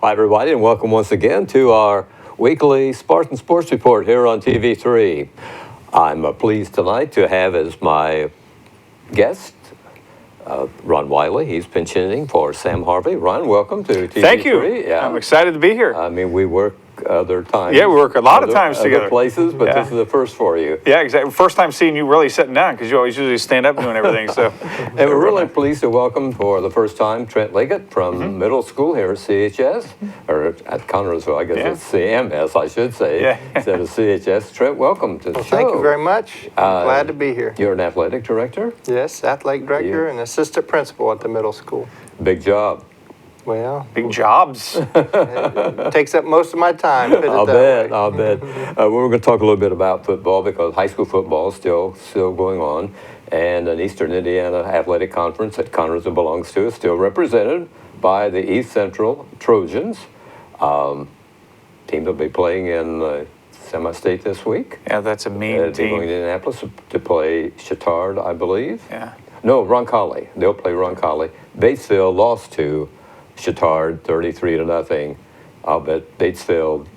Hi, everybody, and welcome once again to our weekly Spartan Sports Report here on TV3. I'm pleased tonight to have as my guest Ron Wiley. He's pinch hitting for Sam Harvey. Ron, welcome to TV3. Thank you. Yeah. I'm excited to be here. I mean, we work other times. Yeah, we work a lot of times together. Other places, but this is the first for you. Yeah, exactly. First time seeing you really sitting down because you always usually stand up doing everything. So, and we're really pleased to welcome for the first time Trent Liggett from middle school here at CHS, or at Connersville, I guess it's CMS, I should say, instead of CHS. Trent, welcome to the show. Thank you very much. Glad to be here. You're an athletic director? Yes, athletic director and assistant principal at the middle school. Big job. Well, big jobs. It takes up most of my time. I'll bet. We're going to talk a little bit about football because high school football is still going on, and an Eastern Indiana Athletic Conference that Connersville belongs to is still represented by the East Central Trojans. Team will be playing in semi-state this week. Yeah, that's a mean team. Going to Indianapolis to play Chittard, I believe. Yeah. No, Roncalli. They'll play Roncalli. Batesville lost to Chittard 33-0. I'll bet Batesville,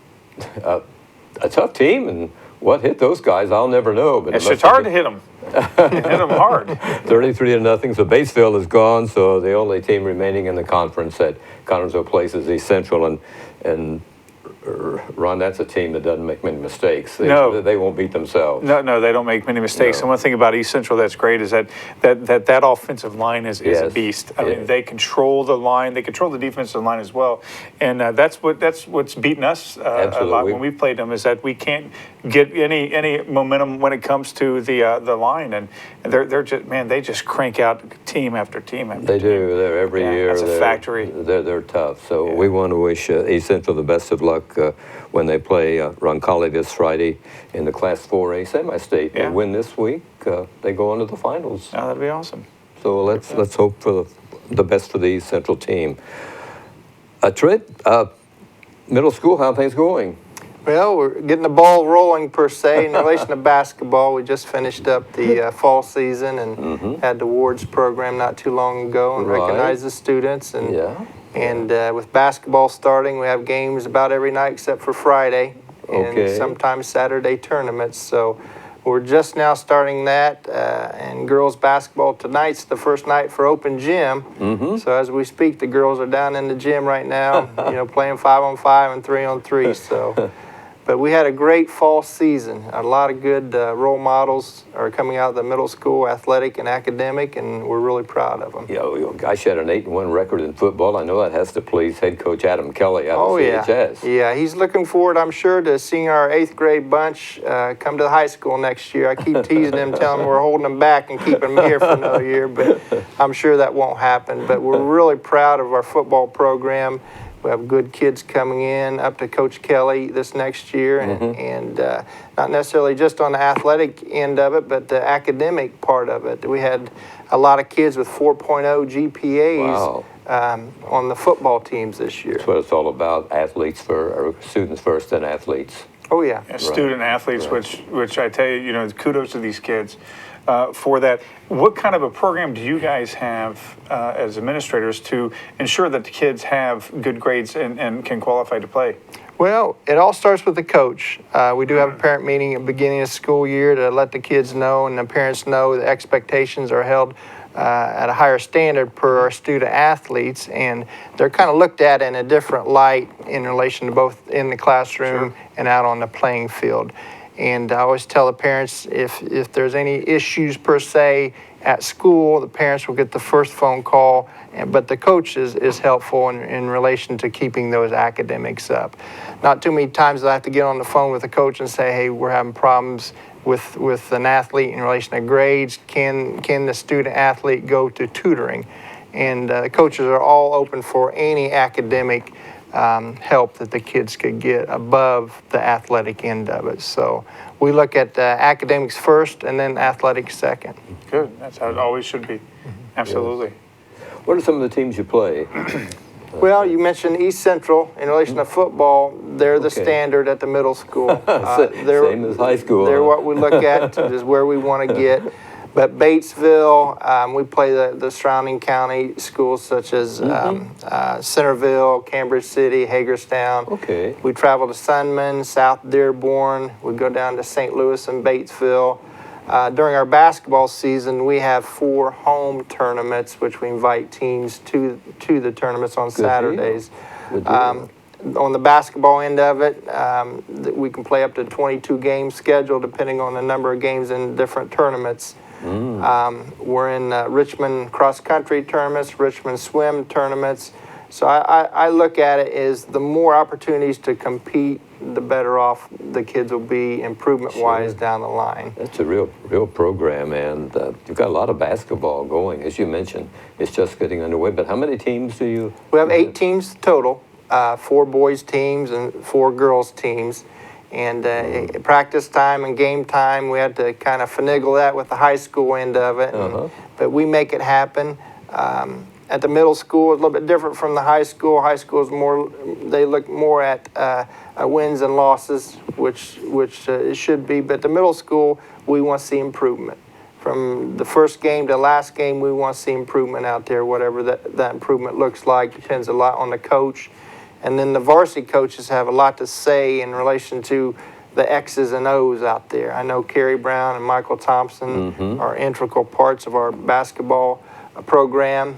a tough team, and what hit those guys, I'll never know. But Chittard hit them. Hit them hard. 33-0. So Batesville is gone. So the only team remaining in the conference that Connersville places East Central, and Ron, that's a team that doesn't make many mistakes. They won't beat themselves. No, they don't make many mistakes. And one thing about East Central that's great is that offensive line is a beast. I mean, they control the line. They control the defensive line as well. And that's what's beaten us a lot when we played them, is that we can't get any momentum when it comes to the line. And they're just, man, they just crank out team after team after team. They do. They're every year. That's a factory. They're tough. So we want to wish East Central the best of luck when they play Roncalli this Friday in the Class 4A semi-state. They win this week, they go on to the finals. Oh, that'd be awesome. So let's hope for the best for the East Central team. Trent, middle school, how are things going? Well, we're getting the ball rolling, per se. In relation to basketball, we just finished up the fall season and had the awards program not too long ago and recognized the students. And with basketball starting, we have games about every night except for Friday, and sometimes Saturday tournaments. So we're just now starting that, and girls basketball tonight's the first night for open gym. So as we speak, the girls are down in the gym right now, playing 5-on-5 and 3-on-3. So. But we had a great fall season. A lot of good role models are coming out of the middle school, athletic and academic, and we're really proud of them. Yeah, guys had an 8-1 record in football. I know that has to please head coach Adam Kelly out of CHS. Yeah, he's looking forward, I'm sure, to seeing our 8th grade bunch come to the high school next year. I keep teasing him, telling him we're holding them back and keeping them here for another year, but I'm sure that won't happen. But we're really proud of our football program. We have good kids coming in up to Coach Kelly this next year, and not necessarily just on the athletic end of it, but the academic part of it. We had a lot of kids with 4.0 GPAs on the football teams this year. That's what it's all about, students first, then athletes. Oh, yeah. Student athletes, which I tell you, kudos to these kids for that. What kind of a program do you guys have as administrators to ensure that the kids have good grades and can qualify to play? Well, it all starts with the coach. We do have a parent meeting at the beginning of school year to let the kids know and the parents know the expectations are held at a higher standard per our student athletes, and they're kind of looked at in a different light in relation to both in the classroom and out on the playing field. And I always tell the parents, if there's any issues per se at school, the parents will get the first phone call, but the coach is helpful in relation to keeping those academics up. Not too many times I have to get on the phone with the coach and say, hey, we're having problems with an athlete in relation to grades. Can the student athlete go to tutoring? And the coaches are all open for any academic help that the kids could get above the athletic end of it. So we look at academics first and then athletics second. Good. That's how it always should be. Absolutely. What are some of the teams you play? Well, you mentioned East Central. In relation to football, they're the standard at the middle school. Same as high school. They're what we look at is where we want to get. But Batesville, we play the surrounding county schools such as Centerville, Cambridge City, Hagerstown. Okay. We travel to Sunman, South Dearborn. We go down to St. Louis and Batesville. During our basketball season, we have 4 home tournaments, which we invite teams to the tournaments on Saturdays. Good deal. On the basketball end of it, we can play up to 22 games scheduled depending on the number of games in different tournaments. We're in Richmond cross-country tournaments, Richmond swim tournaments. So I look at it as the more opportunities to compete, the better off the kids will be improvement-wise down the line. That's a real program, and you've got a lot of basketball going. As you mentioned, it's just getting underway. But how many teams do you? We have 8 teams total, 4 boys teams and 4 girls teams. And practice time and game time, we had to kind of finagle that with the high school end of it. But we make it happen. At the middle school, it's a little bit different from the high school. High school is more, they look more at wins and losses, which it should be. But the middle school, we want to see improvement. From the first game to last game, we want to see improvement out there, whatever that improvement looks like. Depends a lot on the coach. And then the varsity coaches have a lot to say in relation to the X's and O's out there. I know Kerry Brown and Michael Thompson are integral parts of our basketball program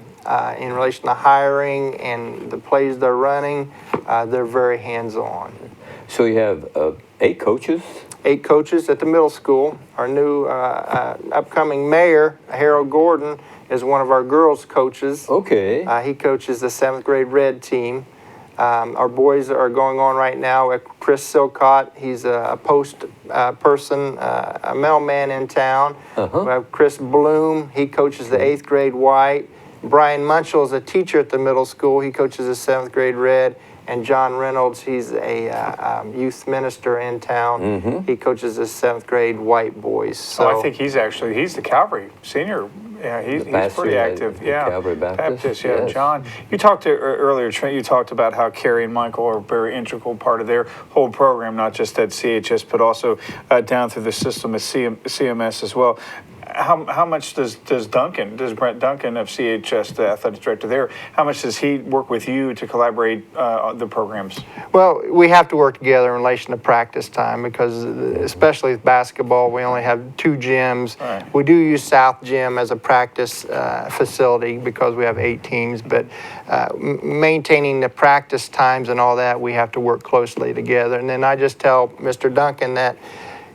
in relation to hiring and the plays they're running. They're very hands-on. So you have 8 coaches? 8 coaches at the middle school. Our new upcoming mayor, Harold Gordon, is one of our girls' coaches. Okay. He coaches the 7th grade red team. Our boys are going on right now with Chris Silcott. He's a post person, a mailman in town. We have Chris Bloom. He coaches the 8th grade white. Brian Munchell is a teacher at the middle school. He coaches the 7th grade red. And John Reynolds, he's a youth minister in town. He coaches the 7th grade white boys. So I think he's the Calvary senior. Yeah, he's pretty active. Yeah, Calvary Baptist. Yeah, yes. John. You talked earlier, Trent. You talked about how Kerry and Michael are a very integral part of their whole program, not just at CHS, but also down through the system at CMS as well. How much does Brent Duncan of CHS, the athletic director there, how much does he work with you to collaborate the programs? Well, we have to work together in relation to practice time because, especially with basketball, we only have 2 gyms. Right. We do use South Gym as a practice facility because we have 8 teams, but maintaining the practice times and all that, we have to work closely together. And then I just tell Mr. Duncan that,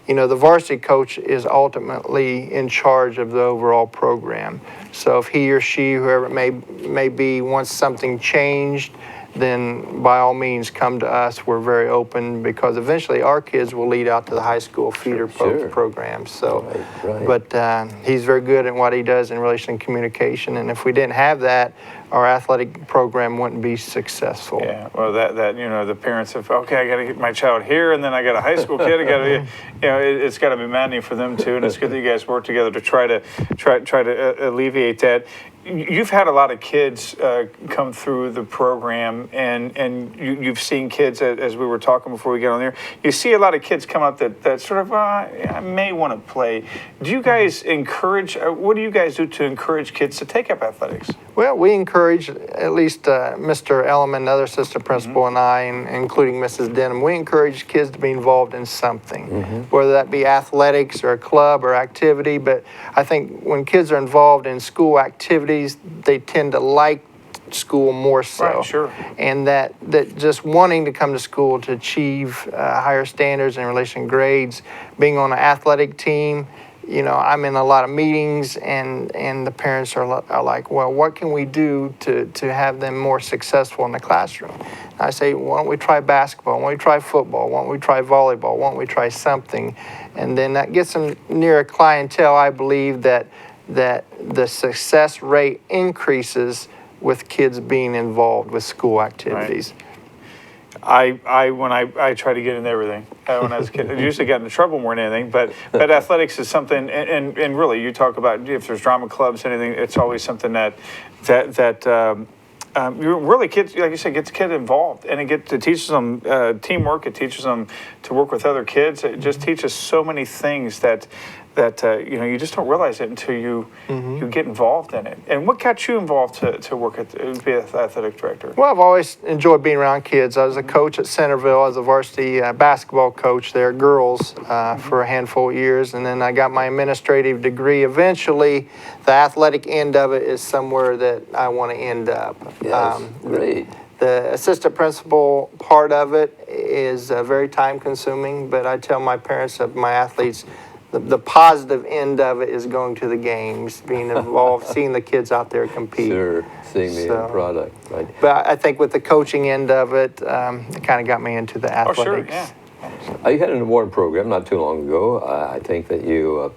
you know, the varsity coach is ultimately in charge of the overall program. So if he or she, whoever it may be, wants something changed, then by all means come to us. We're very open because eventually our kids will lead out to the high school feeder programs. So, Right. But he's very good at what he does in relation to communication. And if we didn't have that, our athletic program wouldn't be successful. Yeah, well, that you know, the parents have, okay, I got to get my child here, and then I got a high school kid. I got to, you know, it's got to be maddening for them too. And it's good that you guys work together to try to alleviate that. You've had a lot of kids come through the program, and you've seen kids, as we were talking before we get on there, you see a lot of kids come up that sort of, I may want to play. Do you guys encourage, what do you guys do to encourage kids to take up athletics? Well, we encourage, at least Mr. Elliman, another assistant principal, and I, and including Mrs. Denham, we encourage kids to be involved in something, whether that be athletics or a club or activity. But I think when kids are involved in school activities, they tend to like school more so. Right, sure. And that just wanting to come to school to achieve higher standards in relation to grades, being on an athletic team, you know, I'm in a lot of meetings, and the parents are like, well, what can we do to have them more successful in the classroom? And I say, why don't we try basketball? Why don't we try football? Why don't we try volleyball? Why don't we try something? And then that gets them near a clientele, I believe, that the success rate increases with kids being involved with school activities. Right. When I try to get into everything when I was a kid, I usually got into trouble more than anything. But athletics is something, and really, you talk about if there's drama clubs, anything, it's always something that you really, kids, like you said, gets kids involved, and it teaches them teamwork. It teaches them to work with other kids. It just teaches so many things that you just don't realize it until you get involved in it. And what got you involved to work to be an athletic director? Well, I've always enjoyed being around kids. I was a coach at Centerville as a varsity basketball coach there, girls, for a handful of years. And then I got my administrative degree. Eventually, the athletic end of it is somewhere that I want to end up. Yes, great. The assistant principal part of it is very time consuming, but I tell my parents of my athletes, the positive end of it is going to the games, being involved, seeing the kids out there compete. Sure, seeing the end product, right? But I think with the coaching end of it, it kind of got me into the athletics. Oh, sure, yeah. You had an award program not too long ago. I think that you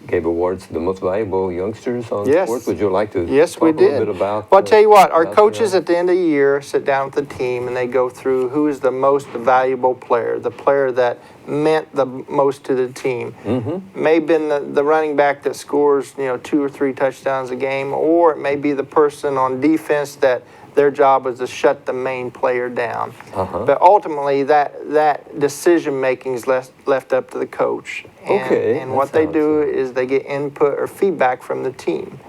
gave awards to the most valuable youngsters on sports. Would you like to talk a little bit about? Well, I'll tell you what, our coaches at the end of the year sit down with the team and they go through who is the most valuable player, the player that meant the most to the team. May have been the running back that scores 2 or 3 touchdowns a game, or it may be the person on defense that their job is to shut the main player down. But ultimately, that decision making is left up to the coach. And what they do is they get input or feedback from the team.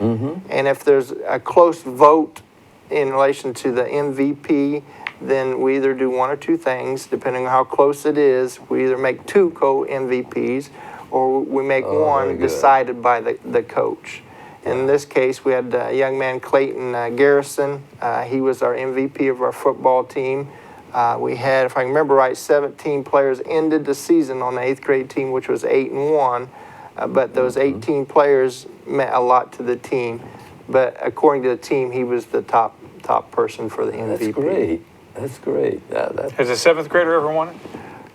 And if there's a close vote in relation to the MVP, then we either do one or two things, depending on how close it is. We either make 2 co-MVPs, or we make one decided by the coach. In this case, we had a young man, Clayton Garrison. He was our MVP of our football team. We had, if I remember right, 17 players ended the season on the 8th grade team, which was 8-1. But those 18 players meant a lot to the team. But according to the team, he was the top person for the MVP. That's great. That's great. Has a 7th grader ever won it?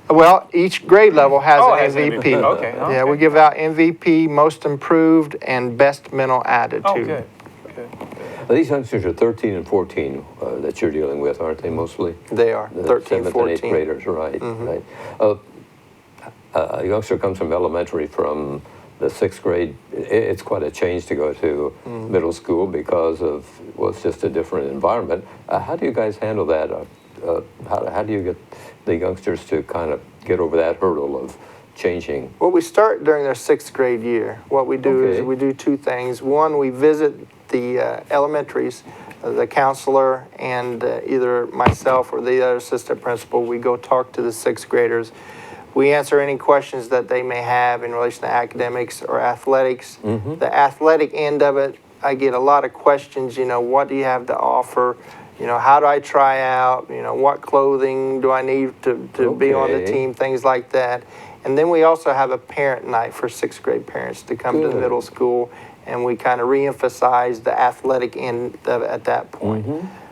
Well, each grade level has an an MVP. MVP. Okay. Yeah, we give out MVP, Most Improved, and Best Mental Attitude. Oh, good. Well, these youngsters are 13 and 14 that you're dealing with, aren't they, mostly? They are, The 13, 7th 14. and 8th graders, right. Right. A youngster comes from elementary, from the 6th grade. It's quite a change to go to middle school because of, well, it's just a different environment. How do you guys handle that? How do you get the youngsters to kind of get over that hurdle of changing? Well, we start during their 6th grade year. What we do is we do 2 things. One, we visit the elementaries, the counselor, and either myself or the other assistant principal. We go talk to the 6th graders. We answer any questions that they may have in relation to academics or athletics. The athletic end of it, I get a lot of questions, what do you have to offer? How do I try out? What clothing do I need to be on the team? Things like that. And then we also have a parent night for 6th grade parents to come to the middle school, and we kind of reemphasize the athletic end of it at that point.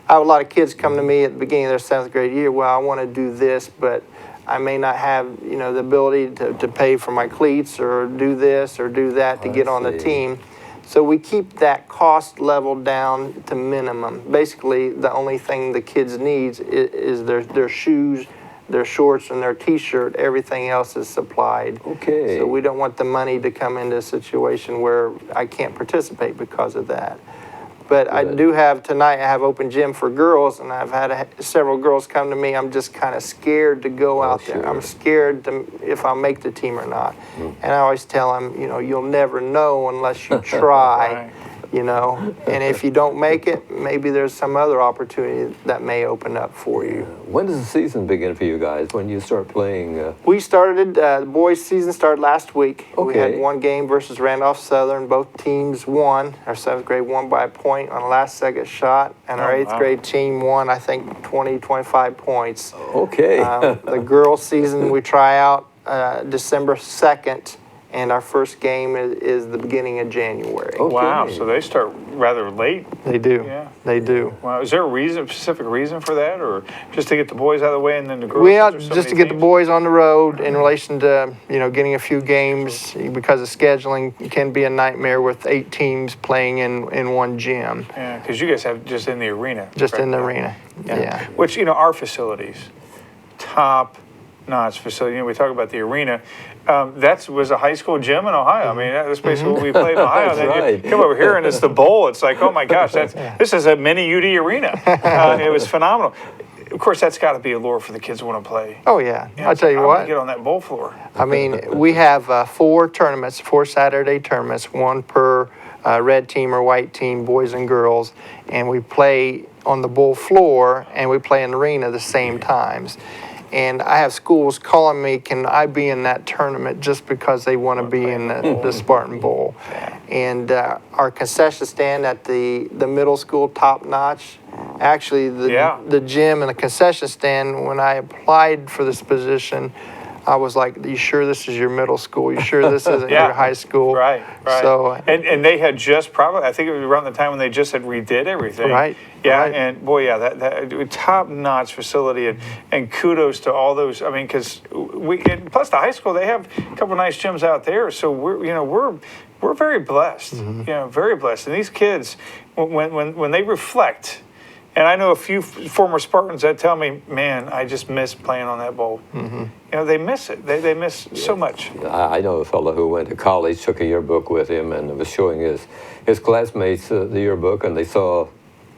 I have a lot of kids come to me at the beginning of their 7th grade year. Well, I want to do this, but I may not have the ability to pay for my cleats or do this or do that to get on the team. So we keep that cost level down to minimum. Basically, the only thing the kids needs is their shoes, their shorts, and their T-shirt. Everything else is supplied. Okay. So we don't want the money to come into a situation where I can't participate because of that. But I do have, tonight I have open gym for girls, and I've had several girls come to me. I'm just kind of scared to go out there. I'm scared if I'll make the team or not. And I always tell them, you'll never know unless you try. And if you don't make it, maybe there's some other opportunity that may open up for you. When does the season begin for you guys? When do you start playing? We started, the boys' season started last week. We had 1 game versus Randolph Southern. Both teams won. Our 7th grade won by a point on a last-second shot, and our 8th grade team won, I think, 20, 25 points. Okay. The girls' season, we try out December 2nd. And our first game is the beginning of January. Oh, wow, so they start rather late. They do. Yeah. They do. Wow, is there a specific reason for that, or just to get the boys out of the way and then the girls? Well, just to get the boys on the road in relation to, getting a few games because of scheduling can be a nightmare with 8 teams playing in one gym. Yeah, because you guys have just in the arena. Just in the arena, yeah. Which, our facilities, top-notch facility. We talk about the arena. That was a high school gym in Ohio. I mean, that's basically what we played in Ohio. That's then right. you come over here and it's the bowl. It's like, oh my gosh, this is a mini UD arena. It was phenomenal. of course, that's got to be a lure for the kids who want to play. Oh yeah, You know, I'll tell you I want to what. get on that bowl floor. I mean, we have 4 tournaments, 4 Saturday tournaments, one per red team or white team, boys and girls, and we play on the bowl floor and we play in the arena the same times. And I have schools calling me, can I be in that tournament, just because they want to be in the Spartan Bowl. And our concession stand at the middle school, top notch. Actually, the gym and the concession stand, when I applied for this position, I was like, you sure this is your middle school? You sure this isn't your high school? Right. So, and they had just probably, I think it was around the time when they just had redid everything. Right. Yeah, right. and boy, yeah, that top-notch facility, and kudos to all those. I mean, because and plus the high school, they have a couple nice gyms out there. So we're very blessed. Very blessed. And these kids, when they reflect. And I know a few former Spartans that tell me, man, I just miss playing on that bowl. They miss it. They miss so much. I know a fellow who went to college, took a yearbook with him, and was showing his classmates the yearbook, and they saw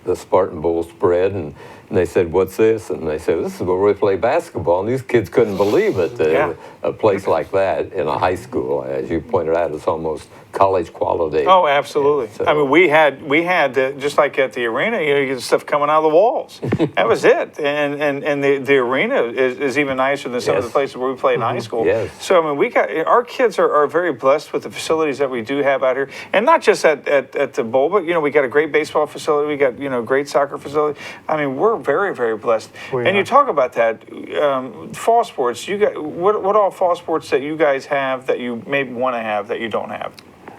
the Spartan Bowl spread, and they said, what's this? And they said, this is where we play basketball. And these kids couldn't believe it. A place like that in a high school, as you pointed out, is almost college quality. Oh, absolutely. So, I mean, we had just like at the arena, you get stuff coming out of the walls. That was it. And the arena is even nicer than some of the places where we played in high school. Yes. So I mean, our kids are very blessed with the facilities that we do have out here, and not just at the bowl, but we got a great baseball facility, we got great soccer facility. I mean, we're very, very blessed. And you talk about that fall sports. You got what all fall sports that you guys have that you maybe want to have that you don't have?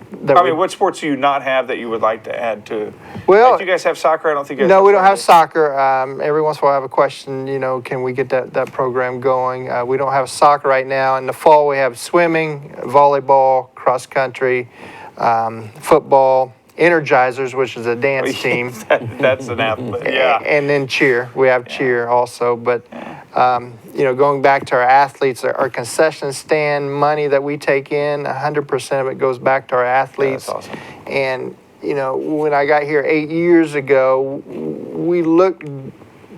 What sports do you not have that you would like to add to? Well, do you guys have soccer? I don't think you guys No, we don't have soccer. Every once in a while I have a question, can we get that program going? We don't have soccer right now. In the fall, we have swimming, volleyball, cross country, football, Energizers, which is a dance team. That's an athlete, yeah. And then cheer. We have cheer also. But, going back to our athletes, our concession stand money that we take in, 100% of it goes back to our athletes. That's awesome. And, when I got here 8 years ago, we looked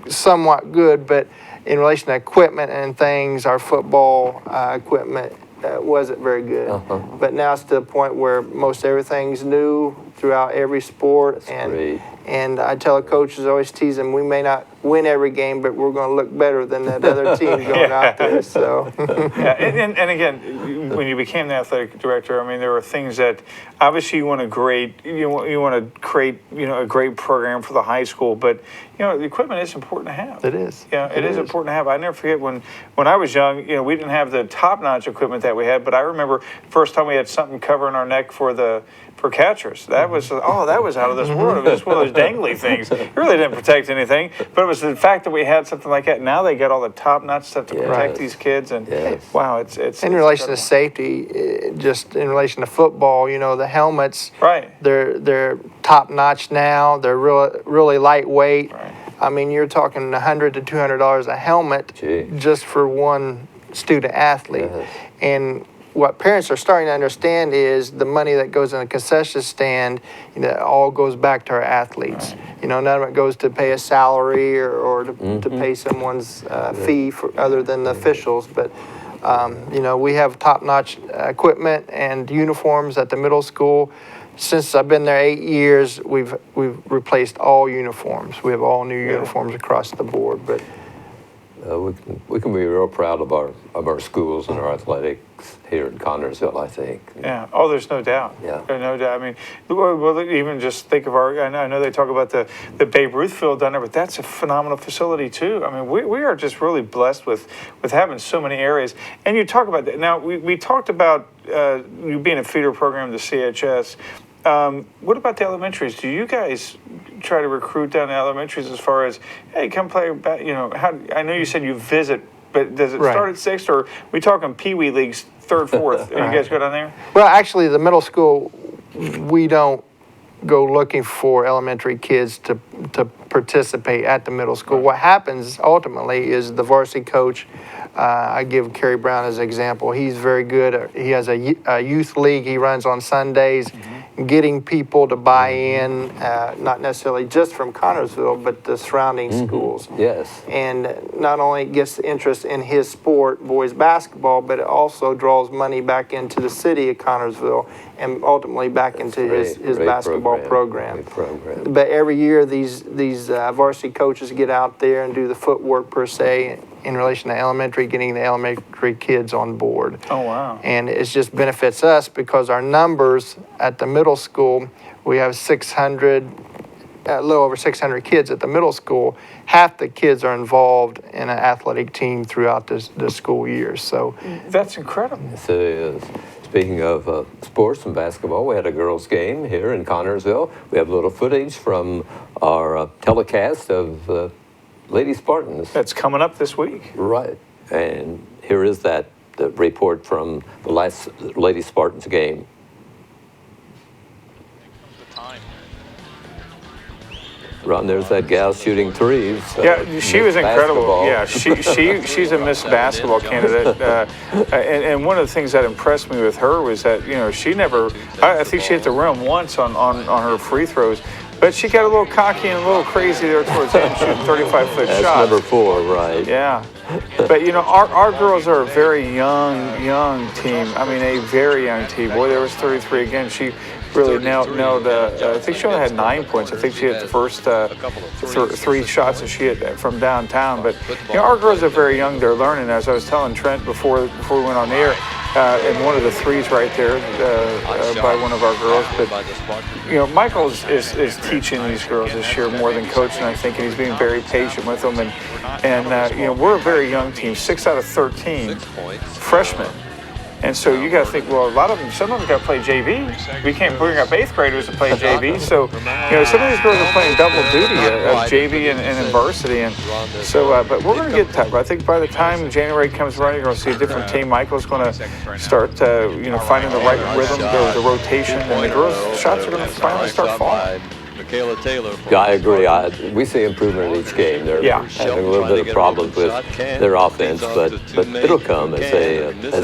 somewhat good, but in relation to equipment and things, our football equipment wasn't very good. But now it's to the point where most everything's new throughout every sport. And I tell the coaches, always tease them, we may not win every game, but we're going to look better than that other team going out there. So. And again, when you became the athletic director, I mean, there were things that obviously you want to create a great program for the high school, but the equipment is important to have. It is. It is important to have. I never forget when I was young, we didn't have the top-notch equipment that we had, but I remember first time we had something covering our neck for catchers. That was out of this world. It was just one of those dangly things. It really didn't protect anything, but it was the fact that we had something like that. Now they got all the top-notch stuff to protect these kids, and wow, it's in relation to safety, just in relation to football, the helmets. Right. They're top-notch now. They're really lightweight. Right. I mean, you're talking $100 to $200 a helmet just for one student athlete, and what parents are starting to understand is the money that goes in a concession stand, all goes back to our athletes. None of it goes to pay a salary or to pay someone's fee other than the officials. But we have top-notch equipment and uniforms at the middle school. Since I've been there 8 years, we've replaced all uniforms. We have all new uniforms across the board. But we can be real proud of our schools and our athletics here in Connersville, I think. Yeah. Oh, there's no doubt. Yeah. There's no doubt. I mean, well, even just think of I know they talk about the Babe Ruth field down there, but that's a phenomenal facility too. I mean, we are just really blessed with having so many areas. And you talk about that. Now, we talked about you being a feeder program to CHS. What about the elementaries? Do you guys try to recruit down the elementaries as far as, hey, come play? I know you said you visit, but does it start at 6th, or are we talking Pee Wee leagues, 3rd, 4th? You guys go down there? Well, actually, the middle school, we don't go looking for elementary kids to participate at the middle school. What happens ultimately is the varsity coach. I give Kerry Brown as an example. He's very good. He has a youth league he runs on Sundays. getting people to buy in, not necessarily just from Connersville, but the surrounding schools. Yes. And not only gets the interest in his sport, boys basketball, but it also draws money back into the city of Connersville and ultimately back into his basketball program. But every year these varsity coaches get out there and do the footwork per se in relation to elementary, getting the elementary kids on board. Oh, wow. And it just benefits us because our numbers at the middle school, we have 600, a little over 600 kids at the middle school. Half the kids are involved in an athletic team throughout the school year. So that's incredible. Yes, it is. Speaking of sports and basketball, we had a girls' game here in Connersville. We have a little footage from our telecast of Lady Spartans. That's coming up this week. Right. And here is the report from the last Lady Spartans game. Ron, there's that gal shooting threes. Yeah, she was incredible. Basketball. Yeah, she's a Miss Basketball candidate. And one of the things that impressed me with her was that, she never, I think she hit the rim once on her free throws, but she got a little cocky and a little crazy there towards the end, shooting 35-foot shots. That's number 4, right. Yeah. But, our girls are a very young team. I mean, a very young team. Boy, there was 33 again. She really nailed I think she only had 9 points. I think she hit the first 3 shots that she hit from downtown. But, our girls are very young. They're learning. As I was telling Trent before we went on the air, and one of the threes right there by one of our girls. But, Michael is teaching these girls this year more than coaching, I think, and he's being very patient with them. And we're a very young team, 6 out of 13 freshmen. And so you got to think, well, some of them got to play JV. We can't bring up 8th graders to play JV. So, some of these girls are playing double duty of JV and in varsity. And so, but we're going to get tough. I think by the time January comes around, you're going to see a different team. Michael's going to start, finding the right rhythm, the rotation, and the girls' shots are going to finally start falling. Yeah, I agree. We see improvement in each game. They're having a little bit of problems with their offense, but it'll come as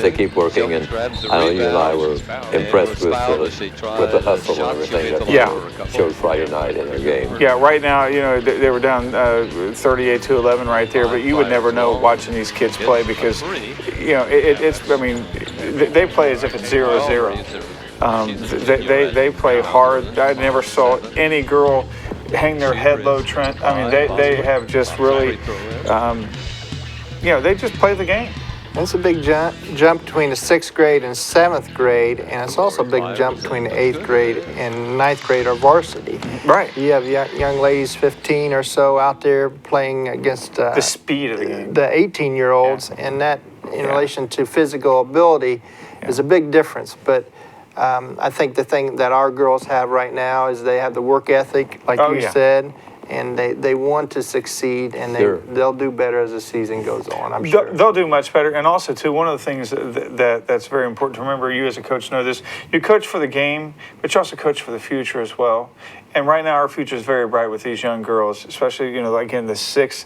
they keep working. And I know you and I were impressed with the hustle and everything that showed Friday night in their game. Yeah, right now, they were down 38-11 right there, but you would never know watching these kids play because, they play as if it's 0-0. They play hard. I never saw any girl hang their head low, Trent. I mean, they have just really, they just play the game. It's a big jump between the 6th grade and 7th grade, and it's also a big jump between the 8th grade and 9th grade or varsity. Right. You have young ladies, 15 or so, out there playing against the speed of the game. The 18-year-olds, and that, in relation to physical ability, is a big difference. But I think the thing that our girls have right now is they have the work ethic, like you said, and they want to succeed, and they'll do better as the season goes on, I'm sure. They'll do much better. And also, too, one of the things that's very important to remember, you as a coach know this, you coach for the game, but you also coach for the future as well. And right now, our future is very bright with these young girls, especially, like in the 6th.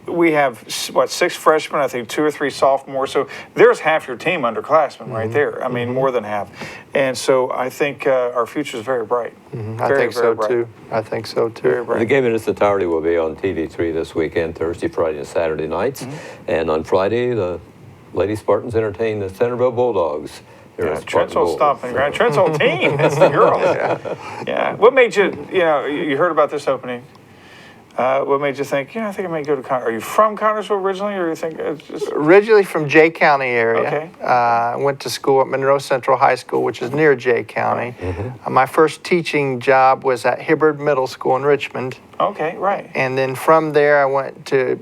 We have, 6 freshmen, I think 2 or 3 sophomores. So there's half your team underclassmen right there. I mean, more than half. And so I think our future is very bright. I think so, too. I think so, too. Very bright. The game in its entirety will be on TV3 this weekend, Thursday, Friday, and Saturday nights. And on Friday, the Lady Spartans entertain the Centerville Bulldogs. Trent's old stomping ground. Trent's old team. That's the girls. Yeah. What made you, you heard about this opening? What made you think, I think I may go to Are you from Connersville originally, or you think it's just... Originally from Jay County area. Okay. I went to school at Monroe Central High School, which is near Jay County. My first teaching job was at Hibbard Middle School in Richmond. Okay, right. And then from there, I went to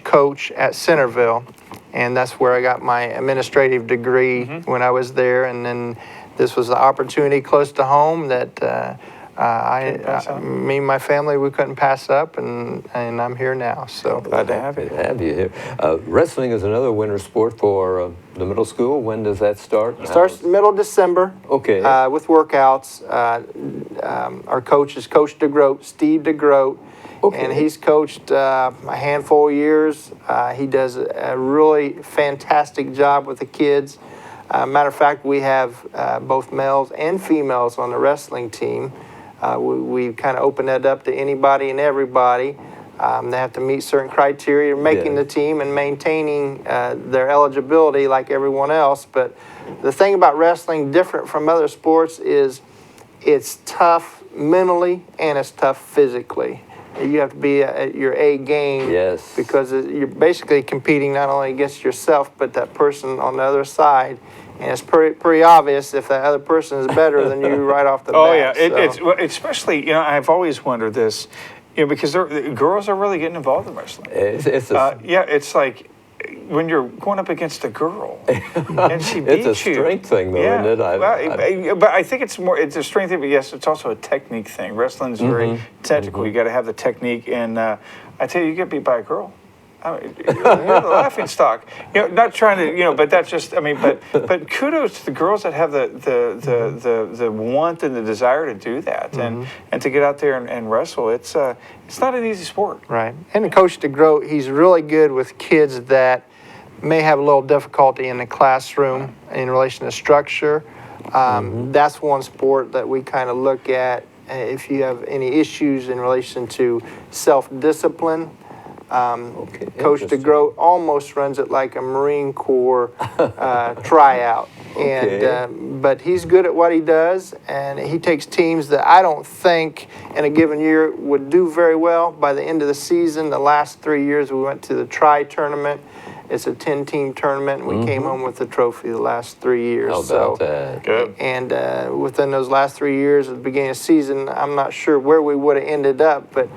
coach at Centerville. And that's where I got my administrative degree when I was there. And then this was the opportunity close to home that... me and my family, we couldn't pass up, and I'm here now. So glad to have you. Here. Wrestling is another winter sport for the middle school. When does that start? It starts middle December. Okay. With workouts. Our coach is Coach DeGroat, Steve DeGroat. Okay. And he's coached a handful of years. He does a really fantastic job with the kids. Matter of fact, we have both males and females on the wrestling team. We kind of open that up to anybody and everybody. They have to meet certain criteria making the team and maintaining their eligibility like everyone else. But the thing about wrestling, different from other sports, is it's tough mentally and it's tough physically. You have to be at your A game, because you're basically competing not only against yourself but that person on the other side. And it's pretty obvious if that other person is better than you right off the bat. Oh yeah, it's especially, I've always wondered this, because girls are really getting involved in wrestling. It's like when you're going up against a girl and she beats you. It's a strength thing, though, isn't it? But I think it's a strength thing, but yes, it's also a technique thing. Wrestling's very technical. You got to have the technique, and I tell you get beat by a girl, I mean, you're the laughing stock. Not trying to, but that's just, but kudos to the girls that have the want and the desire to do that, and to get out there and wrestle. It's not an easy sport. Right. And the coach DeGroat, he's really good with kids that may have a little difficulty in the classroom in relation to structure. That's one sport that we kind of look at if you have any issues in relation to self-discipline. Coach DeGroat almost runs it like a Marine Corps tryout, but he's good at what he does, and he takes teams that I don't think in a given year would do very well. By the end of the season, the last 3 years we went to the tri-tournament. It's a 10-team tournament, and we came home with the trophy the last 3 years. How about that? Good. And within those last 3 years at the beginning of the season, I'm not sure where we would have ended up, but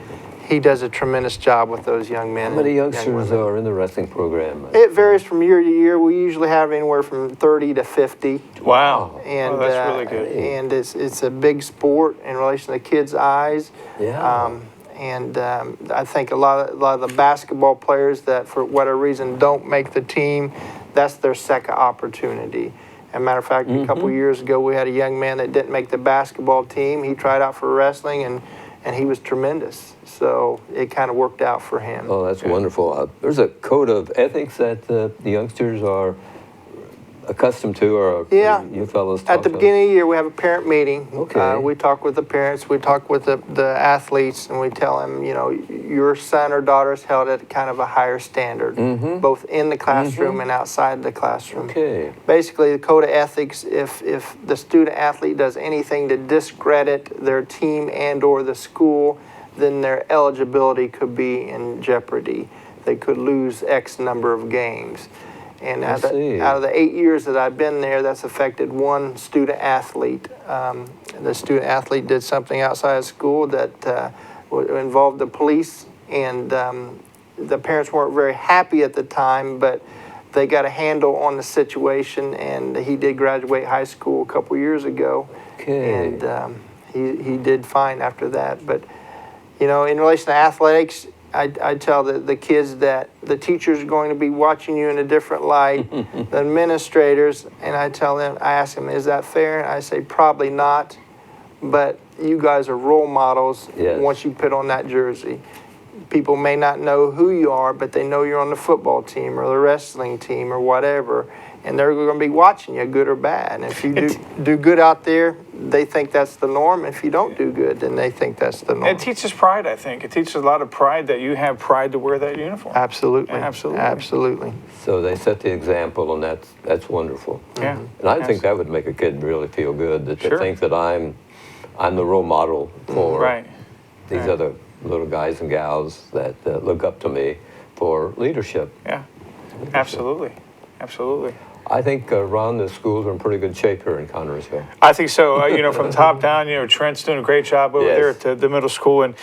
he does a tremendous job with those young men. How many youngsters are in the wrestling program? It varies from year to year. We usually have anywhere from 30 to 50. Wow. And that's really good. And it's a big sport in relation to the kids' eyes. Yeah. I think a lot of the basketball players that for whatever reason don't make the team, that's their second opportunity. As a matter of fact, a couple of years ago we had a young man that didn't make the basketball team. He tried out for wrestling and he was tremendous. So it kind of worked out for him. Oh, that's wonderful. There's a code of ethics that the youngsters are accustomed to, or you fellows talk at the beginning of the year, we have a parent meeting. Okay. We talk with the parents, we talk with the athletes, and we tell them, your son or daughter is held at kind of a higher standard, both in the classroom and outside the classroom. Okay. Basically, the code of ethics, if the student athlete does anything to discredit their team and or the school, then their eligibility could be in jeopardy. They could lose X number of games. And out of the 8 years that I've been there, that's affected one student athlete. The student athlete did something outside of school that involved the police, and the parents weren't very happy at the time, but they got a handle on the situation, and he did graduate high school a couple years ago. Okay. And he did fine after that. But, in relation to athletics, I tell the kids that the teachers are going to be watching you in a different light, the administrators, and I ask them, is that fair? And I say, probably not, but you guys are role models once you put on that jersey. People may not know who you are, but they know you're on the football team or the wrestling team or whatever, and they're going to be watching you, good or bad. And if you do good out there, they think that's the norm. If you don't do good, then they think that's the norm. It teaches pride, I think. It teaches a lot of pride that you have pride to wear that uniform. Absolutely. Absolutely. Absolutely. So they set the example, and that's wonderful. Yeah. And I think that would make a kid really feel good, that they think that I'm the role model for these other little guys and gals that look up to me for leadership. Yeah. Absolutely. Absolutely. I think, Ron, the schools are in pretty good shape here in Connersville. I think so. From top down, Trent's doing a great job over there at the middle school, and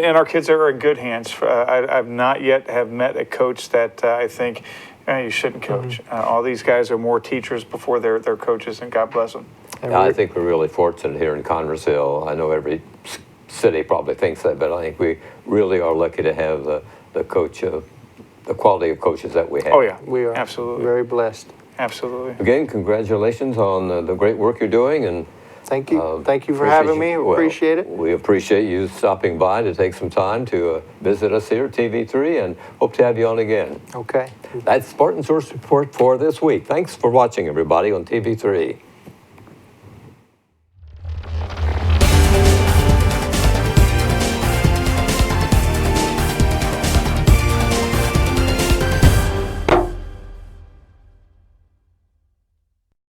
our kids are in good hands. I've not yet have met a coach that I think you shouldn't coach. All these guys are more teachers before they're coaches, and God bless them. I think we're really fortunate here in Connersville. I know every city probably thinks that, but I think we really are lucky to have the quality of coaches that we have. Oh, yeah. We are absolutely very blessed. Absolutely. Again, congratulations on the great work you're doing, and Thank you. Thank you for having me. Appreciate it. We appreciate you stopping by to take some time to visit us here at TV3 and hope to have you on again. Okay. That's Spartan Source Report for this week. Thanks for watching, everybody, on TV3.